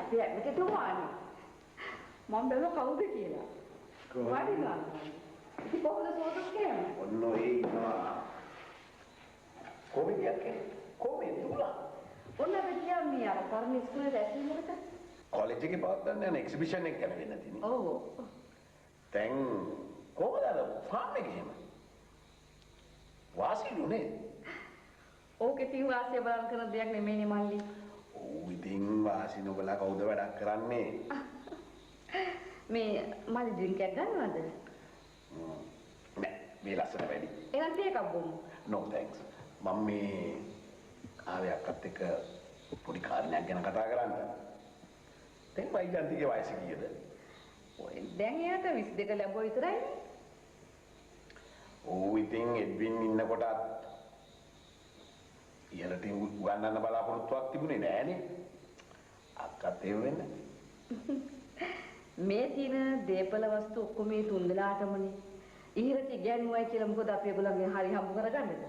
අපේ ඇමතිතුමානේ. මම බැලුවා කවුද කියලා. වඩිනවා. ඉතින් කොහොමද සෝතස් කියන්නේ? ඔන්න ඒ ඉන්නවා. කොහේ යන්නේ? කොහේ දුලා? ඔන්න අපි කියන්නේ අර පරණ ඉස්කෝලේ දැක්කීමකට. කොලෙජ් එකේ පවත්වන්න යන එක්සිබිෂන් එක ගැන වෙන්න තියෙන්නේ. ඔව්. දැන් කොහොමද අර ෆාම් එකේ එහෙම? වාසිනුනේ. ඕකේ තින් වාසිය බලන් කරන දෙයක් නෙමෙයිනේ මල්ලි. ඔව් ඉතින් වාසිනු බලා කවුද වැඩක් කරන්නේ? මේ මල්ලි ඩ්‍රින්ක් එකක් ගන්නවද? නෑ මේ ලස්සන වැඩි. එහෙනම් තේ එකක් බොමු. No thanks. මම මේ ආවේ අක්කත් එක්ක පොඩි කාරණයක් ගැන කතා කරන්න. දැන් වයිජන්තිගේ වයස කීයද? ඔය දැන් එයාට 22 ලැබුවා විතරයිනේ. ඔව් ඉතින් එඩ්වින් ඉන්නකොටත් ඉහළට උගන්නන්න බලාපොරොත්තුවක් තිබුණේ නෑනේ. අක්කත් ඒ වෙන්නේ. මේ තියෙන දීපල වස්තු ඔක්කොම මේ තුන් දෙනාටමනේ. ඉහිරට ඉගැන්වුවයි කියලා මොකද අපි ඒගොල්ලන්ගෙන් හරි හම්බ කරගන්නද?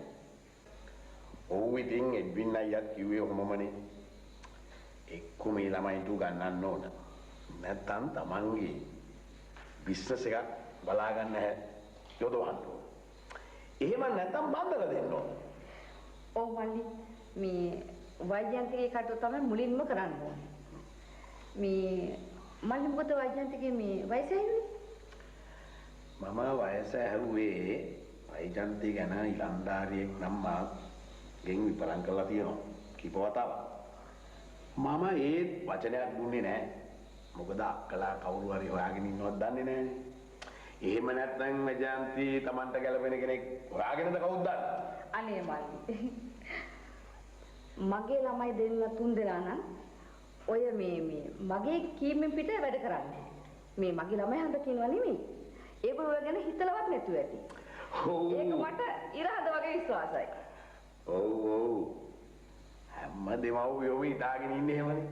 ඔව් ඉතින් එඩ්වින් අයියා කිව්වේ ඔහොමමනේ. එක්ක මේ ළමයින්ට උගන්නන්න ඕන. නැත්තම් තමන්ගේ බිස්නස් එකක් බලා ගන්න යොදවන්න ඕන. එහෙම නැත්තම් බන්දලා දෙන්න ඕන. ඔව් මල්ලි මේ වෛද්‍යන්තිකේ කටුව තමයි මුලින්ම කරන්න ඕනේ. මේ මල්ලි මොකද වෛද්‍යන්තිකේ මේ වයස ඇහුවේ? මම වයස ඇහුවේ වෛජන්ති ගැන ඉලන්දාරියෙක් නම් මාගෙන් විපරම් කරලා තියෙනවා කීප වතාවක්. මම ඒ වචනයක් දුන්නේ නැහැ. මොකද අක්කලා කවුරු හරි හොයාගෙන ඉන්නවද දන්නේ නැහැ. එහෙම නැත්නම් වෛජන්ති Tamanට ගැලපෙන කෙනෙක් හොයාගෙනද කවුද දන්නේ? අනේ මල්ලි. මගේ ළමයි දෙන්න තුන් දෙනා නම් ඔය මේ මගේ කීමෙන් පිට වැඩ කරන්නේ. මේ මගේ ළමයි හන්ද කියනවා නෙමෙයි. ඒගොල්ලෝ ගැන හිතලවත් නැතුව ඇති. ඒක මට ඉරහඳ වගේ විශ්වාසයි. ඔව් ඔව්. හැම දෙමව්පියෝම හිතාගෙන ඉන්නේ එහෙමනේ.